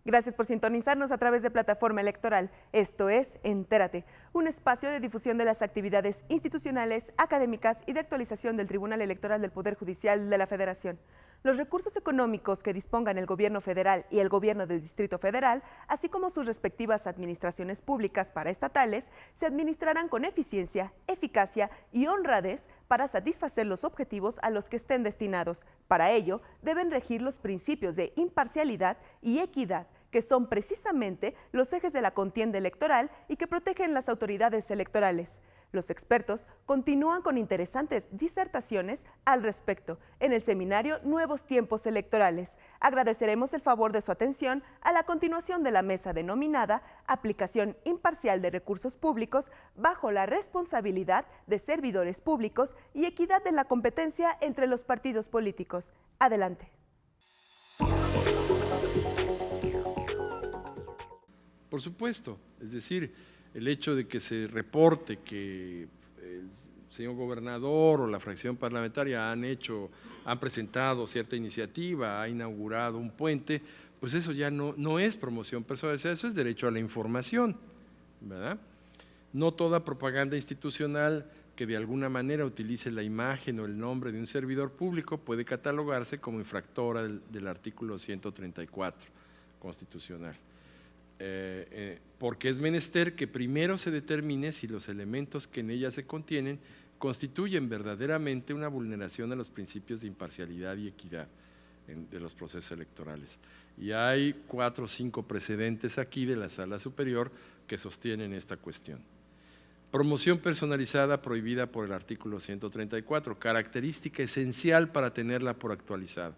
Gracias por sintonizarnos a través de Plataforma Electoral. Esto es Entérate, un espacio de difusión de las actividades institucionales, académicas y de actualización del Tribunal Electoral del Poder Judicial de la Federación. Los recursos económicos que dispongan el Gobierno federal y el Gobierno del Distrito Federal, así como sus respectivas administraciones públicas paraestatales, se administrarán con eficiencia, eficacia y honradez para satisfacer los objetivos a los que estén destinados. Para ello, deben regir los principios de imparcialidad y equidad, que son precisamente los ejes de la contienda electoral y que protegen las autoridades electorales. Los expertos continúan con interesantes disertaciones al respecto en el seminario Nuevos Tiempos Electorales. Agradeceremos el favor de su atención a la continuación de la mesa denominada Aplicación Imparcial de Recursos Públicos bajo la responsabilidad de servidores públicos y equidad en la competencia entre los partidos políticos. Adelante. Por supuesto, es decir, el hecho de que se reporte que el señor gobernador o la fracción parlamentaria han presentado cierta iniciativa, ha inaugurado un puente, pues eso ya no es promoción personalizada, eso es derecho a la información, ¿verdad? No toda propaganda institucional que de alguna manera utilice la imagen o el nombre de un servidor público puede catalogarse como infractora del artículo 134 constitucional. Porque es menester que primero se determine si los elementos que en ella se contienen constituyen verdaderamente una vulneración a los principios de imparcialidad y equidad de los procesos electorales. Y hay 4 o 5 precedentes aquí de la Sala Superior que sostienen esta cuestión. Promoción personalizada prohibida por el artículo 134, característica esencial para tenerla por actualizada.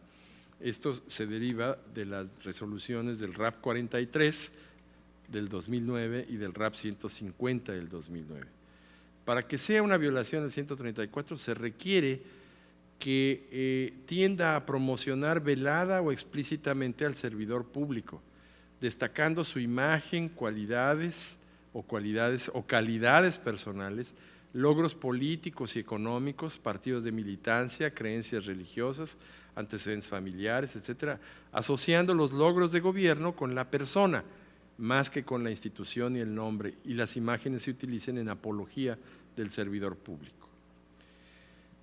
Esto se deriva de las resoluciones del RAP 43 del 2009 y del RAP 150 del 2009. Para que sea una violación del 134 se requiere que tienda a promocionar velada o explícitamente al servidor público, destacando su imagen, cualidades o calidades personales, logros políticos y económicos, partidos de militancia, creencias religiosas, antecedentes familiares, etcétera, asociando los logros de gobierno con la persona, más que con la institución y el nombre, y las imágenes se utilicen en apología del servidor público.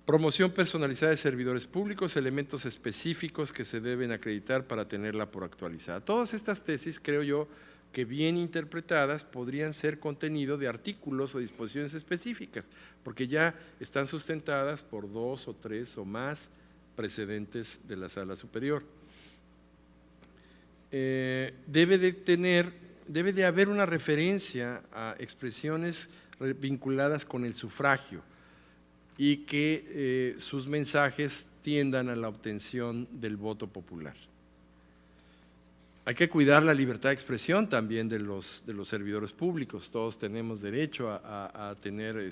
Promoción personalizada de servidores públicos, elementos específicos que se deben acreditar para tenerla por actualizada. Todas estas tesis, creo yo, que bien interpretadas podrían ser contenido de artículos o disposiciones específicas, porque ya están sustentadas por 2 o 3 o más precedentes de la Sala Superior. Debe de haber una referencia a expresiones vinculadas con el sufragio y que sus mensajes tiendan a la obtención del voto popular. Hay que cuidar la libertad de expresión también de los servidores públicos. Todos tenemos derecho a tener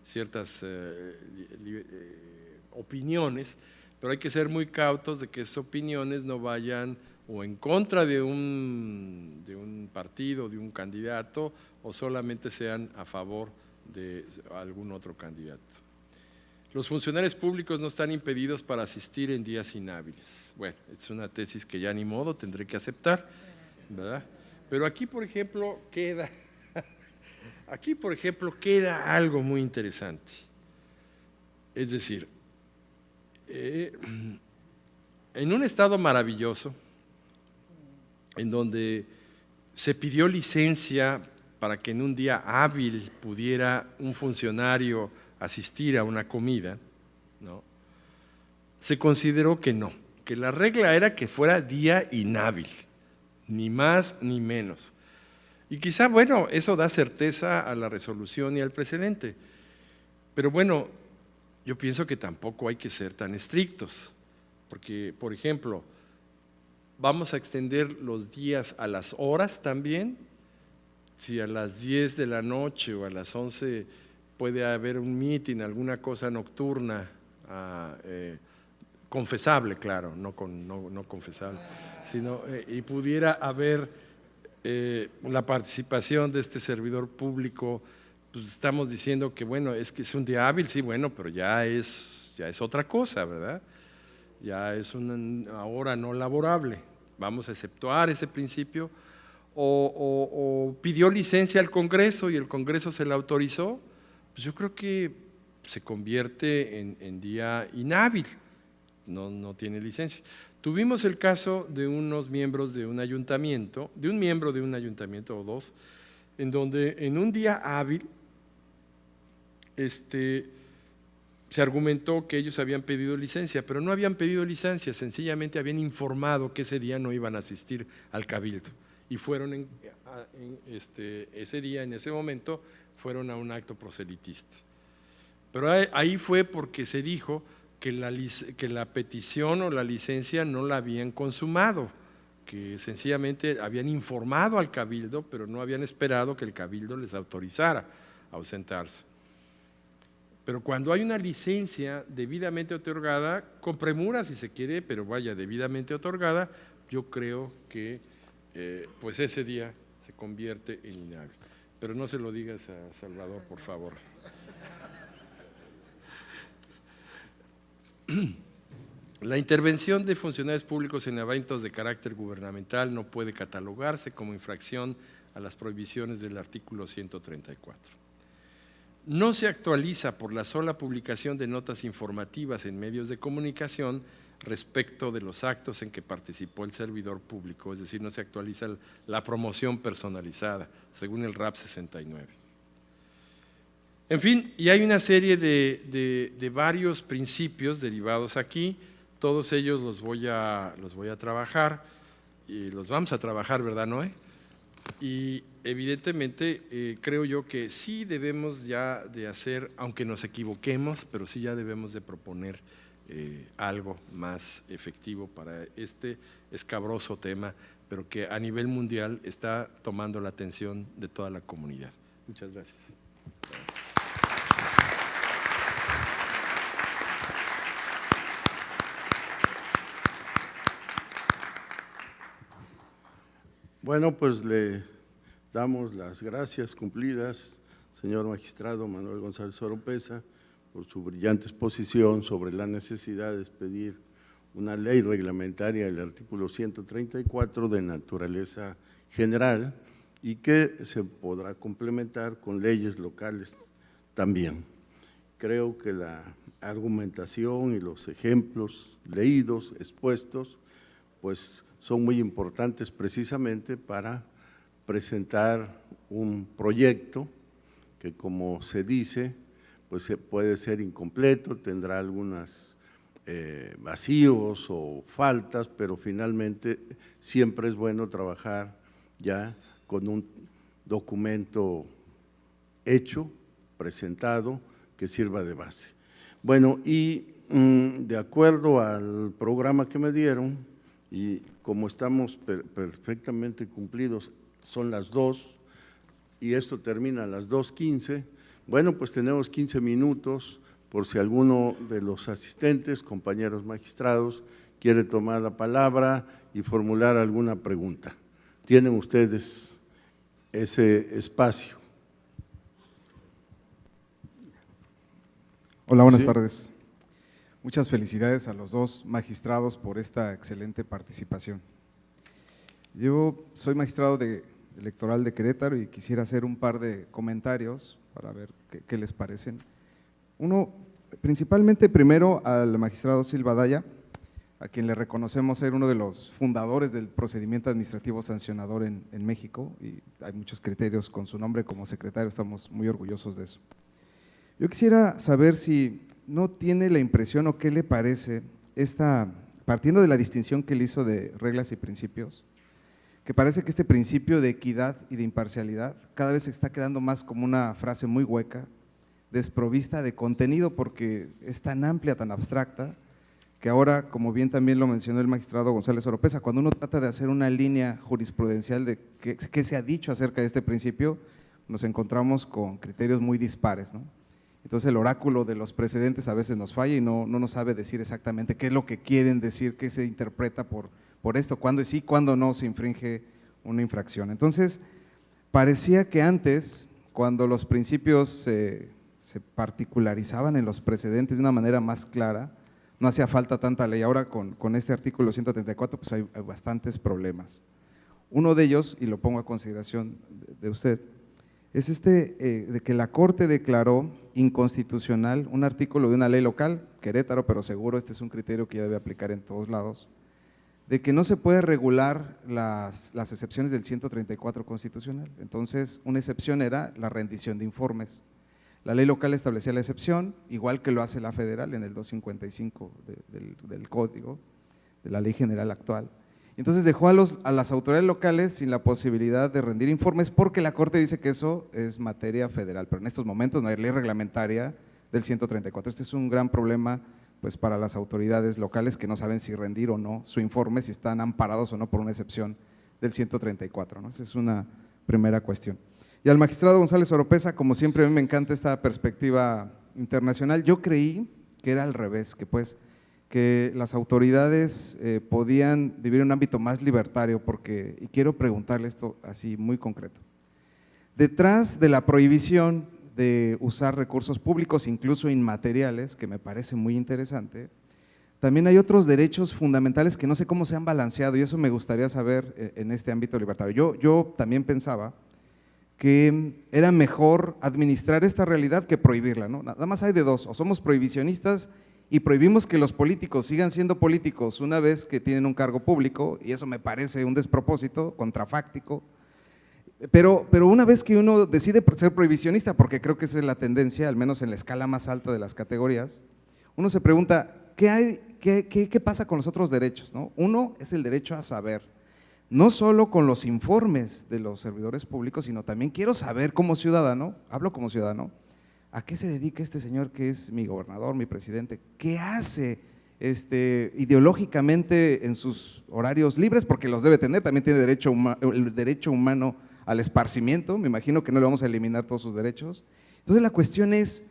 ciertas opiniones, pero hay que ser muy cautos de que esas opiniones no vayan o en contra de un partido, de un candidato, o solamente sean a favor de algún otro candidato. Los funcionarios públicos no están impedidos para asistir en días inhábiles. Bueno, es una tesis que ya ni modo tendré que aceptar, ¿verdad? Pero aquí, por ejemplo, queda algo muy interesante. Es decir, en un estado maravilloso, en donde se pidió licencia para que en un día hábil pudiera un funcionario asistir a una comida, ¿no? Se consideró que no, que la regla era que fuera día inhábil, ni más ni menos. Y quizá, bueno, eso da certeza a la resolución y al precedente, pero bueno, yo pienso que tampoco hay que ser tan estrictos, porque, por ejemplo, vamos a extender los días a las horas también. Si a las 10 de la noche o a las 11 puede haber un mitin, alguna cosa nocturna, confesable, claro, no confesable, sino y pudiera haber la participación de este servidor público, pues estamos diciendo que bueno, es que es un día hábil, sí, bueno, pero ya es otra cosa, ¿verdad? Ya es una hora no laborable, vamos a exceptuar ese principio, o pidió licencia al Congreso y el Congreso se la autorizó, pues yo creo que se convierte en día inhábil, no tiene licencia. Tuvimos el caso de unos miembros de un ayuntamiento, de un miembro de un ayuntamiento o dos, en donde en un día hábil se argumentó que ellos habían pedido licencia, pero no habían pedido licencia, sencillamente habían informado que ese día no iban a asistir al cabildo y fueron ese día, en ese momento, fueron a un acto proselitista. Pero ahí fue porque se dijo que la petición o la licencia no la habían consumado, que sencillamente habían informado al cabildo, pero no habían esperado que el cabildo les autorizara a ausentarse. Pero cuando hay una licencia debidamente otorgada, con premura si se quiere, pero vaya, debidamente otorgada, yo creo que pues ese día se convierte en inhábil. Pero no se lo digas a Salvador, por favor. La intervención de funcionarios públicos en eventos de carácter gubernamental no puede catalogarse como infracción a las prohibiciones del artículo 134. No se actualiza por la sola publicación de notas informativas en medios de comunicación respecto de los actos en que participó el servidor público, es decir, no se actualiza la promoción personalizada, según el RAP 69. En fin, y hay una serie de varios principios derivados aquí, todos ellos los voy a trabajar, y los vamos a trabajar, ¿verdad, Noé? Y evidentemente creo yo que sí debemos ya de hacer, aunque nos equivoquemos, pero sí ya debemos de proponer algo más efectivo para este escabroso tema, pero que a nivel mundial está tomando la atención de toda la comunidad. Muchas gracias. Bueno, pues le damos las gracias cumplidas, señor magistrado Manuel González Oropeza, por su brillante exposición sobre la necesidad de expedir una ley reglamentaria del artículo 134 de naturaleza general y que se podrá complementar con leyes locales también. Creo que la argumentación y los ejemplos leídos, expuestos, pues son muy importantes precisamente para presentar un proyecto que, como se dice, pues puede ser incompleto, tendrá algunos vacíos o faltas, pero finalmente siempre es bueno trabajar ya con un documento hecho, presentado, que sirva de base. Bueno, y de acuerdo al programa que me dieron, y como estamos perfectamente cumplidos, son las 2 y esto termina a las 2:15, bueno, pues tenemos 15 minutos por si alguno de los asistentes, compañeros magistrados, quiere tomar la palabra y formular alguna pregunta. Tienen ustedes ese espacio. Hola, buenas tardes. Muchas felicidades a los dos magistrados por esta excelente participación. Yo soy magistrado electoral de Querétaro y quisiera hacer un par de comentarios para ver qué les parecen. Uno, principalmente primero al magistrado Silva Daya, a quien le reconocemos ser uno de los fundadores del procedimiento administrativo sancionador en México, y hay muchos criterios con su nombre como secretario, estamos muy orgullosos de eso. Yo quisiera saber si no tiene la impresión o qué le parece partiendo de la distinción que él hizo de reglas y principios, que parece que este principio de equidad y de imparcialidad cada vez se está quedando más como una frase muy hueca, desprovista de contenido porque es tan amplia, tan abstracta, que ahora, como bien también lo mencionó el magistrado González Oropeza, cuando uno trata de hacer una línea jurisprudencial de qué se ha dicho acerca de este principio, nos encontramos con criterios muy dispares, ¿no? Entonces el oráculo de los precedentes a veces nos falla y no nos sabe decir exactamente qué es lo que quieren decir, qué se interpreta por esto, cuándo sí, cuándo no se infringe una infracción. Entonces, parecía que antes, cuando los principios se particularizaban en los precedentes de una manera más clara, no hacía falta tanta ley. Ahora con este artículo 134 pues hay bastantes problemas. Uno de ellos, y lo pongo a consideración de usted, es de que la Corte declaró inconstitucional un artículo de una ley local, Querétaro, pero seguro este es un criterio que ya debe aplicar en todos lados, de que no se puede regular las excepciones del 134 constitucional. Entonces, una excepción era la rendición de informes. La ley local establecía la excepción, igual que lo hace la federal en el 255 del código, de la ley general actual. Entonces dejó a las autoridades locales sin la posibilidad de rendir informes porque la Corte dice que eso es materia federal, pero en estos momentos no hay ley reglamentaria del 134. Este es un gran problema pues para las autoridades locales que no saben si rendir o no su informe, si están amparados o no por una excepción del 134, ¿no? Esa es una primera cuestión. Y al magistrado González Oropesa, como siempre a mí me encanta esta perspectiva internacional, yo creí que era al revés, que las autoridades podían vivir en un ámbito más libertario, y quiero preguntarle esto así muy concreto. Detrás de la prohibición de usar recursos públicos, incluso inmateriales, que me parece muy interesante, también hay otros derechos fundamentales que no sé cómo se han balanceado y eso me gustaría saber en este ámbito libertario. Yo también pensaba que era mejor administrar esta realidad que prohibirla, ¿no? Nada más hay de dos, o somos prohibicionistas y prohibimos que los políticos sigan siendo políticos una vez que tienen un cargo público, y eso me parece un despropósito, contrafáctico, pero una vez que uno decide ser prohibicionista, porque creo que esa es la tendencia, al menos en la escala más alta de las categorías, uno se pregunta, ¿qué pasa con los otros derechos, ¿no? Uno es el derecho a saber, no solo con los informes de los servidores públicos, sino también quiero saber como ciudadano, hablo como ciudadano, ¿a qué se dedica este señor que es mi gobernador, mi presidente? ¿Qué hace ideológicamente en sus horarios libres? Porque los debe tener, también tiene el derecho humano al esparcimiento, me imagino que no le vamos a eliminar todos sus derechos. Entonces la cuestión es,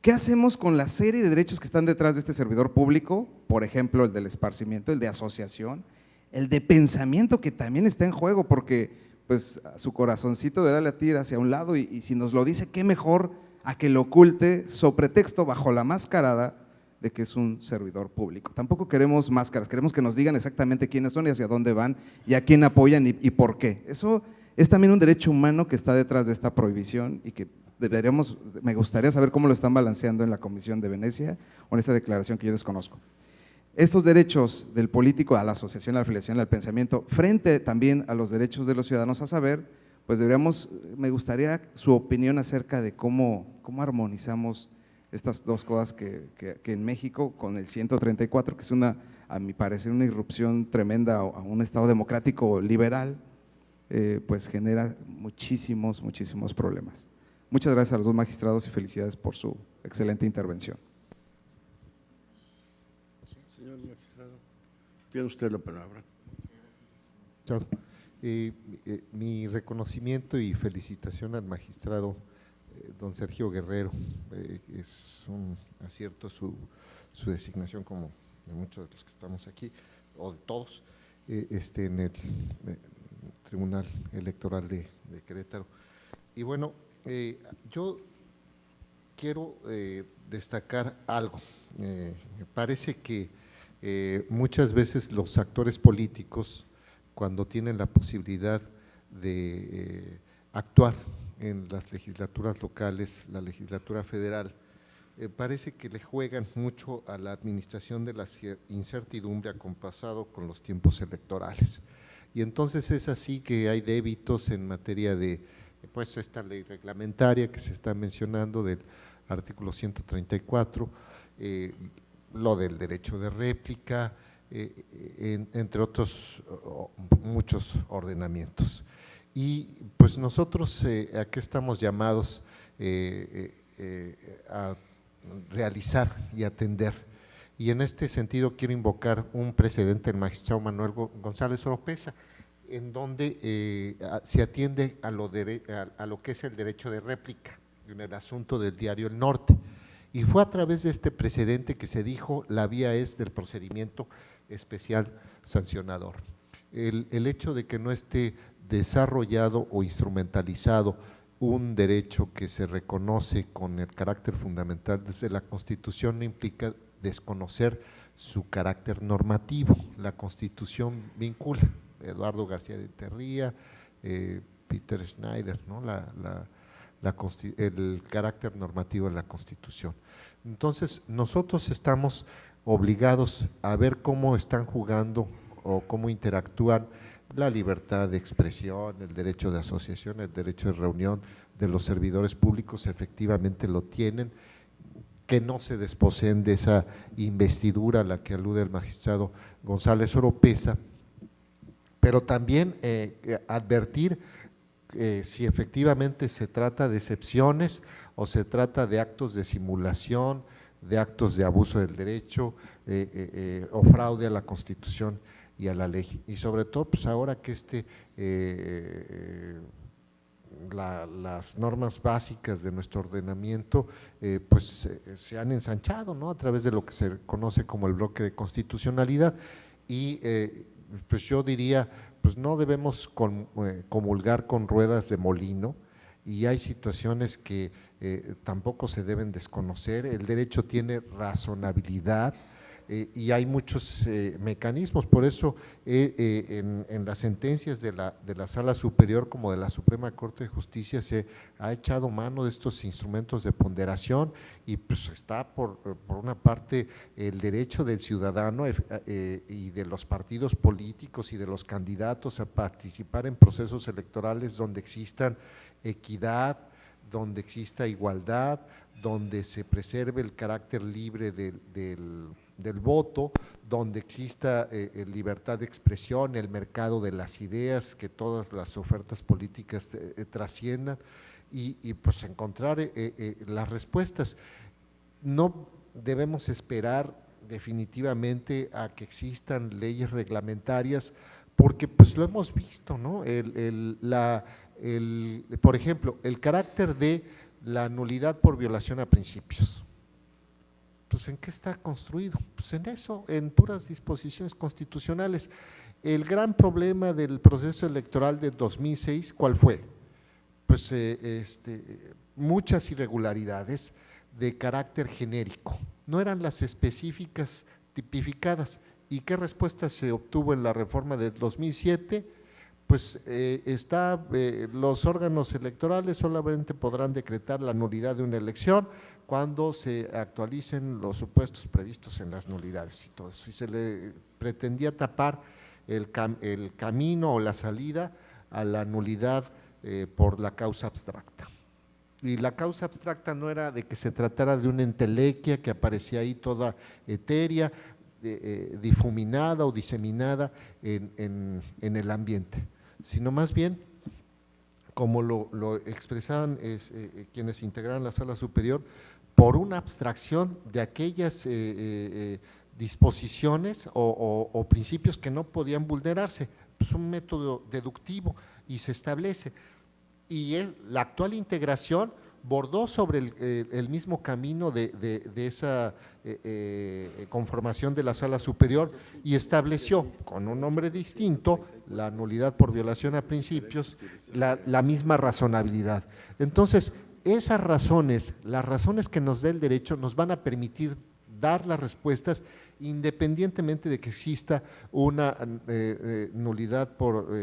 ¿qué hacemos con la serie de derechos que están detrás de este servidor público? Por ejemplo, el del esparcimiento, el de asociación, el de pensamiento que también está en juego, porque pues su corazoncito deberá latir hacia un lado y si nos lo dice, qué mejor a que lo oculte sobre pretexto bajo la mascarada de que es un servidor público. Tampoco queremos máscaras, queremos que nos digan exactamente quiénes son y hacia dónde van y a quién apoyan y por qué. Eso es también un derecho humano que está detrás de esta prohibición y que me gustaría saber cómo lo están balanceando en la Comisión de Venecia o en esta declaración que yo desconozco. Estos derechos del político a la asociación, a la afiliación, al pensamiento, frente también a los derechos de los ciudadanos a saber, pues me gustaría su opinión acerca de cómo armonizamos estas dos cosas que en México con el 134, que es a mi parecer una irrupción tremenda a un Estado democrático liberal, pues genera muchísimos problemas. Muchas gracias a los dos magistrados y felicidades por su excelente intervención. Señor magistrado, tiene usted la palabra. Mi reconocimiento y felicitación al magistrado don Sergio Guerrero, es un acierto su designación como de muchos de los que estamos aquí, o de todos, en el Tribunal Electoral de Querétaro. Y bueno, yo quiero destacar algo. Me parece que muchas veces los actores políticos, cuando tienen la posibilidad de actuar en las legislaturas locales, la legislatura federal, parece que le juegan mucho a la administración de la incertidumbre acompasado con los tiempos electorales. Y entonces es así que hay débitos en materia de, pues, esta ley reglamentaria que se está mencionando del artículo 134, lo del derecho de réplica, entre otros muchos ordenamientos. Y pues nosotros ¿a qué estamos llamados a realizar y atender? Y en este sentido quiero invocar un precedente del magistrado Manuel González Oropesa, en donde se atiende a lo que es el derecho de réplica en el asunto del diario El Norte. Y fue a través de este precedente que se dijo la vía es del procedimiento especial sancionador. El hecho de que no esté desarrollado o instrumentalizado un derecho que se reconoce con el carácter fundamental desde la Constitución no implica desconocer su carácter normativo. La Constitución vincula, Eduardo García de Terría, Peter Schneider, ¿no? El carácter normativo de la Constitución. Entonces, nosotros estamos obligados a ver cómo están jugando o cómo interactúan la libertad de expresión, el derecho de asociación, el derecho de reunión de los servidores públicos, efectivamente lo tienen, que no se desposeen de esa investidura a la que alude el magistrado González Oropesa, pero también advertir si efectivamente se trata de excepciones o se trata de actos de simulación, de actos de abuso del derecho o fraude a la Constitución y a la ley. Y sobre todo, pues ahora que las normas básicas de nuestro ordenamiento pues se han ensanchado, ¿no? A través de lo que se conoce como el bloque de constitucionalidad y pues yo diría, pues no debemos comulgar con ruedas de molino y hay situaciones que tampoco se deben desconocer. El derecho tiene razonabilidad y hay muchos mecanismos, por eso en las sentencias de la Sala Superior como de la Suprema Corte de Justicia se ha echado mano de estos instrumentos de ponderación y pues está por una parte el derecho del ciudadano y de los partidos políticos y de los candidatos a participar en procesos electorales donde existan equidad, donde exista igualdad, donde se preserve el carácter libre del voto, donde exista libertad de expresión, el mercado de las ideas, que todas las ofertas políticas trasciendan y pues encontrar las respuestas. No debemos esperar definitivamente a que existan leyes reglamentarias porque pues lo hemos visto, ¿no? Por ejemplo, el carácter de la nulidad por violación a principios. Pues ¿en qué está construido? Pues en eso, en puras disposiciones constitucionales. El gran problema del proceso electoral de 2006, ¿cuál fue? Pues muchas irregularidades de carácter genérico, no eran las específicas tipificadas. ¿Y qué respuesta se obtuvo en la reforma de 2007? Pues los órganos electorales solamente podrán decretar la nulidad de una elección cuando se actualicen los supuestos previstos en las nulidades y todo eso. Y se le pretendía tapar el camino o la salida a la nulidad por la causa abstracta. Y la causa abstracta no era de que se tratara de una entelequia que aparecía ahí toda etérea, difuminada o diseminada en el ambiente, sino más bien, como lo expresaban quienes integraban la Sala Superior, por una abstracción de aquellas disposiciones o principios que no podían vulnerarse. Es un método deductivo y se establece. Y la actual integración bordó sobre el mismo camino de esa conformación de la Sala Superior y estableció con un nombre distinto la nulidad por violación a principios, la misma razonabilidad. Entonces, esas razones, las razones que nos da el derecho nos van a permitir dar las respuestas independientemente de que exista una nulidad por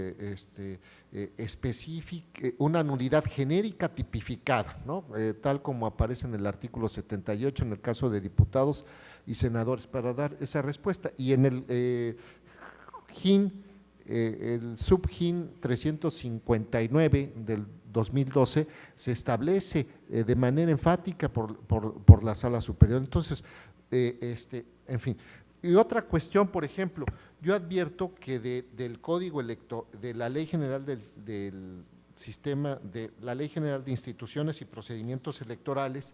específica, una nulidad genérica tipificada, ¿no? Tal como aparece en el artículo 78 en el caso de diputados y senadores para dar esa respuesta. Y en el el subgin 359 del 2012 se establece de manera enfática por la Sala Superior. Entonces, en fin. Y otra cuestión, por ejemplo, yo advierto que del Código Electoral, de la Ley General del Sistema, de la Ley General de Instituciones y Procedimientos Electorales,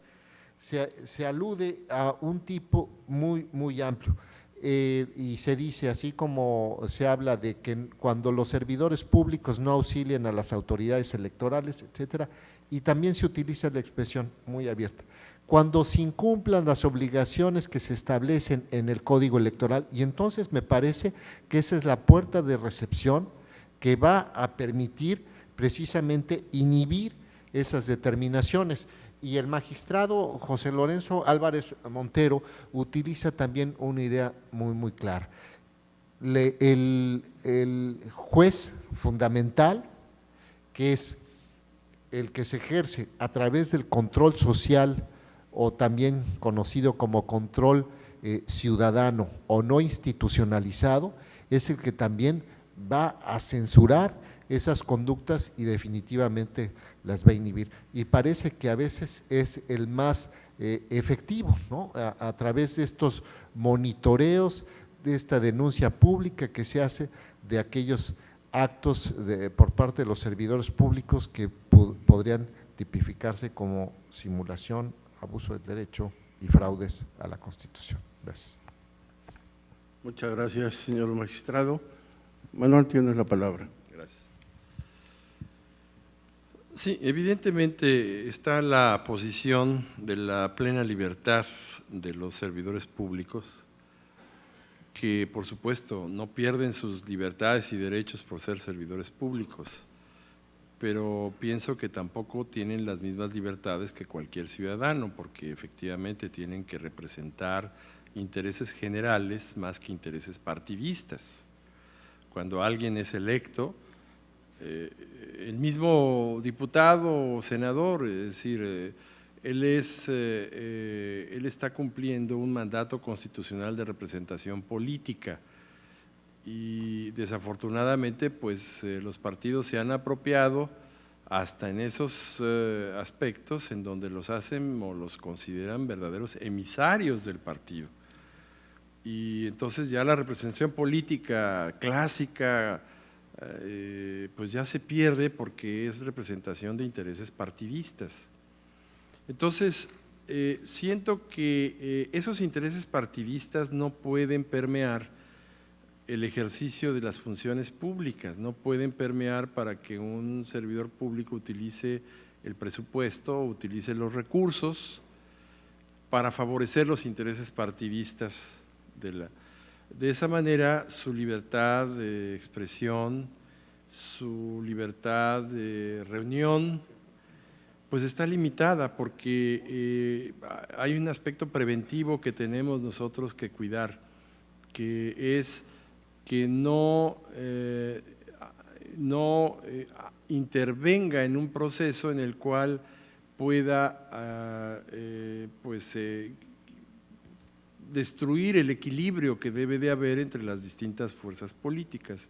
se alude a un tipo muy amplio. Y se dice, así como se habla de que cuando los servidores públicos no auxilian a las autoridades electorales, etcétera, y también se utiliza la expresión muy abierta. cuando se incumplan las obligaciones que se establecen en el Código Electoral, y entonces me parece que esa es la puerta de recepción que va a permitir precisamente inhibir esas determinaciones. Y el magistrado José Lorenzo Álvarez Montero utiliza también una idea muy clara. El juez fundamental, que es el que se ejerce a través del control social o también conocido como control ciudadano o no institucionalizado, es el que también va a censurar esas conductas y definitivamente las va a inhibir. Y parece que a veces es el más efectivo, ¿no? A través de estos monitoreos, de esta denuncia pública que se hace de aquellos actos por parte de los servidores públicos que podrían tipificarse como simulación, abuso del derecho y fraudes a la Constitución. Gracias. Muchas gracias, señor magistrado. Manuel, tienes la palabra. Gracias. Sí, evidentemente está la posición de la plena libertad de los servidores públicos, que por supuesto no pierden sus libertades y derechos por ser servidores públicos, pero pienso que tampoco tienen las mismas libertades que cualquier ciudadano, porque efectivamente tienen que representar intereses generales más que intereses partidistas. Cuando alguien es electo, el mismo diputado o senador, es decir, él está cumpliendo un mandato constitucional de representación política y desafortunadamente pues los partidos se han apropiado hasta en esos aspectos en donde los hacen o los consideran verdaderos emisarios del partido. Y entonces ya la representación política clásica pues ya se pierde porque es representación de intereses partidistas. Entonces, siento que esos intereses partidistas no pueden permear el ejercicio de las funciones públicas, no pueden permear para que un servidor público utilice el presupuesto, utilice los recursos para favorecer los intereses partidistas. De esa manera, su libertad de expresión, su libertad de reunión, pues está limitada porque hay un aspecto preventivo que tenemos nosotros que cuidar, que es que no intervenga en un proceso en el cual pueda destruir el equilibrio que debe de haber entre las distintas fuerzas políticas.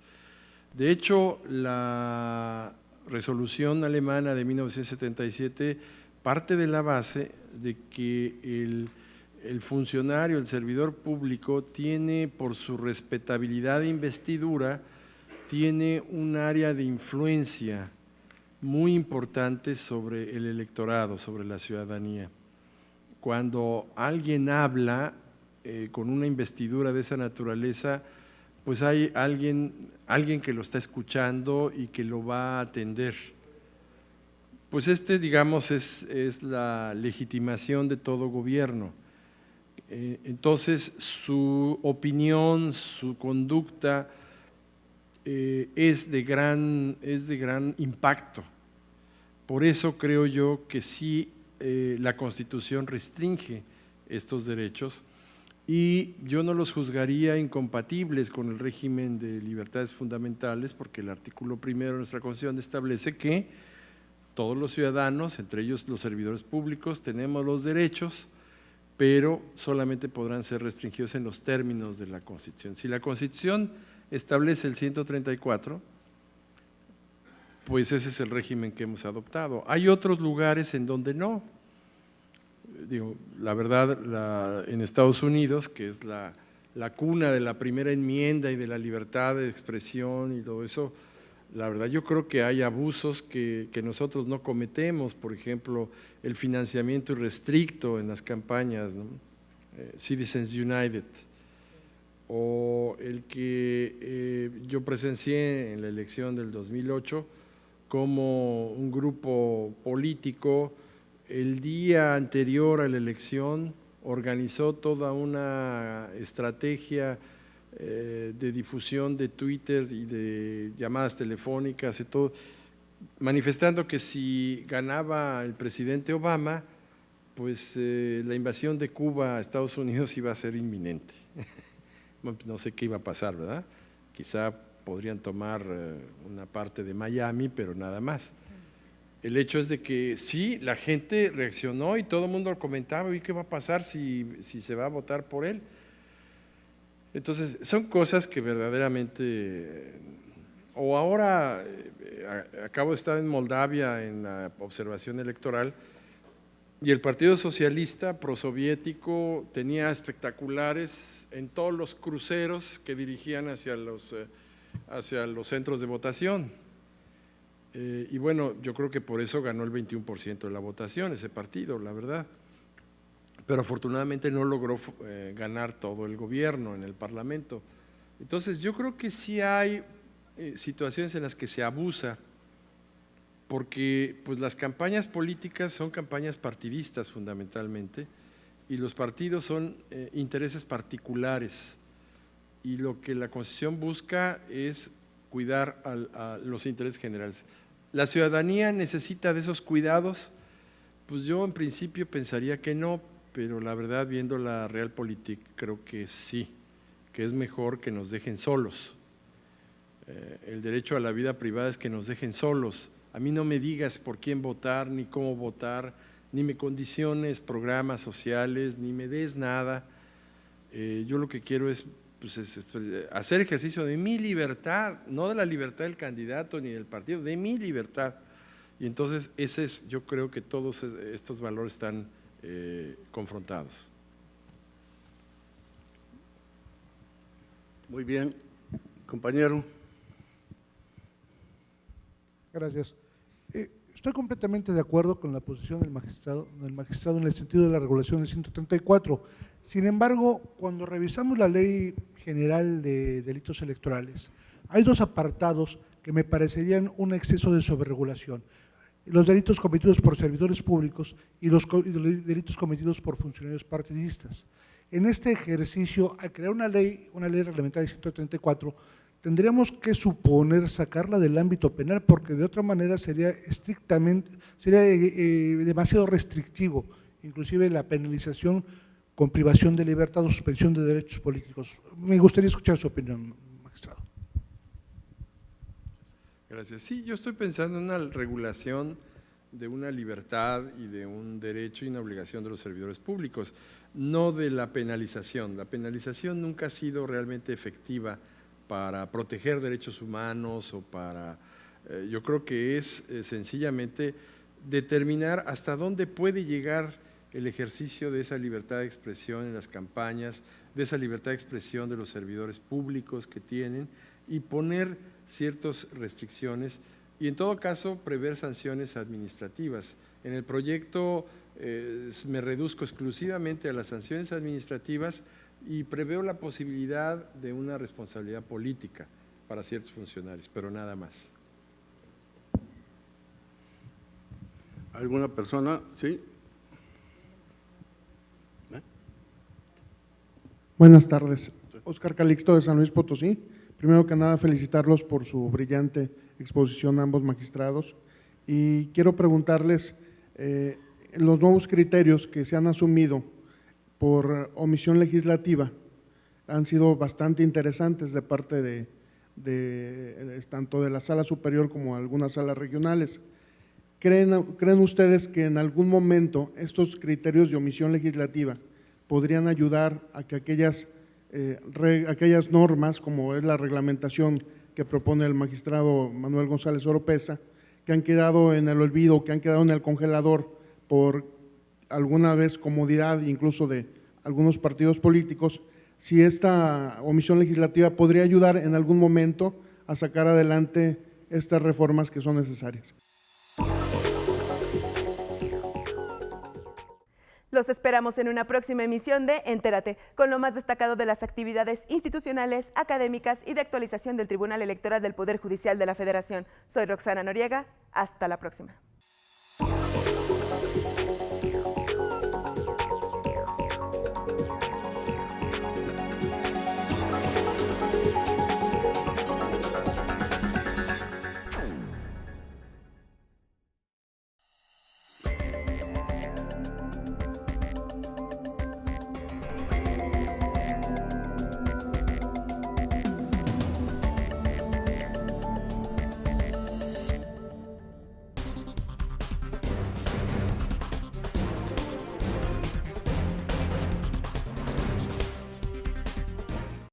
De hecho, la resolución alemana de 1977 parte de la base de que el funcionario, el servidor público, tiene por su respetabilidad de investidura, tiene un área de influencia muy importante sobre el electorado, sobre la ciudadanía. Cuando alguien habla con una investidura de esa naturaleza, pues hay alguien que lo está escuchando y que lo va a atender. Pues digamos, es la legitimación de todo gobierno. Entonces, su opinión, su conducta es de gran impacto. Por eso creo yo que sí la Constitución restringe estos derechos y yo no los juzgaría incompatibles con el régimen de libertades fundamentales, porque el artículo 1 de nuestra Constitución establece que todos los ciudadanos, entre ellos los servidores públicos, tenemos los derechos, pero solamente podrán ser restringidos en los términos de la Constitución. Si la Constitución establece el 134, pues ese es el régimen que hemos adoptado. Hay otros lugares en donde no. Digo, la verdad, en Estados Unidos, que es la cuna de la primera enmienda y de la libertad de expresión y todo eso, la verdad yo creo que hay abusos que nosotros no cometemos, por ejemplo, el financiamiento irrestricto en las campañas, ¿no? Citizens United, o el que yo presencié en la elección del 2008, como un grupo político el día anterior a la elección organizó toda una estrategia de difusión de Twitter y de llamadas telefónicas y todo, manifestando que si ganaba el presidente Obama, pues la invasión de Cuba a Estados Unidos iba a ser inminente. Bueno, no sé qué iba a pasar, ¿verdad? Quizá podrían tomar una parte de Miami, pero nada más. El hecho es de que sí, la gente reaccionó y todo el mundo comentaba, ¿y qué va a pasar si se va a votar por él? Entonces, son cosas que verdaderamente… O ahora, acabo de estar en Moldavia en la observación electoral y el Partido Socialista prosoviético tenía espectaculares en todos los cruceros que dirigían hacia los centros de votación. Y bueno, yo creo que por eso ganó el 21% de la votación ese partido, la verdad. Pero afortunadamente no logró ganar todo el gobierno en el Parlamento. Entonces yo creo que sí hay situaciones en las que se abusa, porque pues las campañas políticas son campañas partidistas fundamentalmente, y los partidos son intereses particulares, y lo que la Constitución busca es cuidar a los intereses generales. ¿La ciudadanía necesita de esos cuidados? Pues yo en principio pensaría que no, pero la verdad, viendo la Realpolitik, creo que sí, que es mejor que nos dejen solos. El derecho a la vida privada es que nos dejen solos. A mí no me digas por quién votar, ni cómo votar, ni me condiciones programas sociales, ni me des nada. Yo lo que quiero es, pues, hacer ejercicio de mi libertad, no de la libertad del candidato ni del partido, de mi libertad. Y entonces yo creo que todos estos valores están confrontados. Muy bien, compañero. Gracias. Estoy completamente de acuerdo con la posición del magistrado en el sentido de la regulación del 134. Sin embargo, cuando revisamos la Ley General de Delitos Electorales, hay dos apartados que me parecerían un exceso de sobreregulación: los delitos cometidos por servidores públicos y los delitos cometidos por funcionarios partidistas. En este ejercicio, al crear una ley reglamentaria de 134, tendríamos que suponer sacarla del ámbito penal, porque de otra manera sería demasiado restrictivo, inclusive la penalización con privación de libertad o suspensión de derechos políticos. Me gustaría escuchar su opinión, magistrado. Gracias. Sí, yo estoy pensando en una regulación de una libertad y de un derecho y una obligación de los servidores públicos, no de la penalización. La penalización nunca ha sido realmente efectiva para proteger derechos humanos o para… yo creo que es sencillamente determinar hasta dónde puede llegar el ejercicio de esa libertad de expresión en las campañas, de esa libertad de expresión de los servidores públicos que tienen, y poner ciertas restricciones y en todo caso prever sanciones administrativas. En el proyecto me reduzco exclusivamente a las sanciones administrativas y preveo la posibilidad de una responsabilidad política para ciertos funcionarios, pero nada más. ¿Alguna persona? Sí. Buenas tardes, Óscar Calixto de San Luis Potosí. Primero que nada, felicitarlos por su brillante exposición a ambos magistrados, y quiero preguntarles los nuevos criterios que se han asumido por omisión legislativa han sido bastante interesantes de parte tanto de la Sala Superior como algunas salas regionales. ¿Creen ustedes que en algún momento estos criterios de omisión legislativa podrían ayudar a que aquellas normas, como es la reglamentación que propone el magistrado Manuel González Oropesa, que han quedado en el olvido, que han quedado en el congelador por alguna vez comodidad incluso de algunos partidos políticos, si esta omisión legislativa podría ayudar en algún momento a sacar adelante estas reformas que son necesarias? Los esperamos en una próxima emisión de Entérate, con lo más destacado de las actividades institucionales, académicas y de actualización del Tribunal Electoral del Poder Judicial de la Federación. Soy Roxana Noriega, hasta la próxima.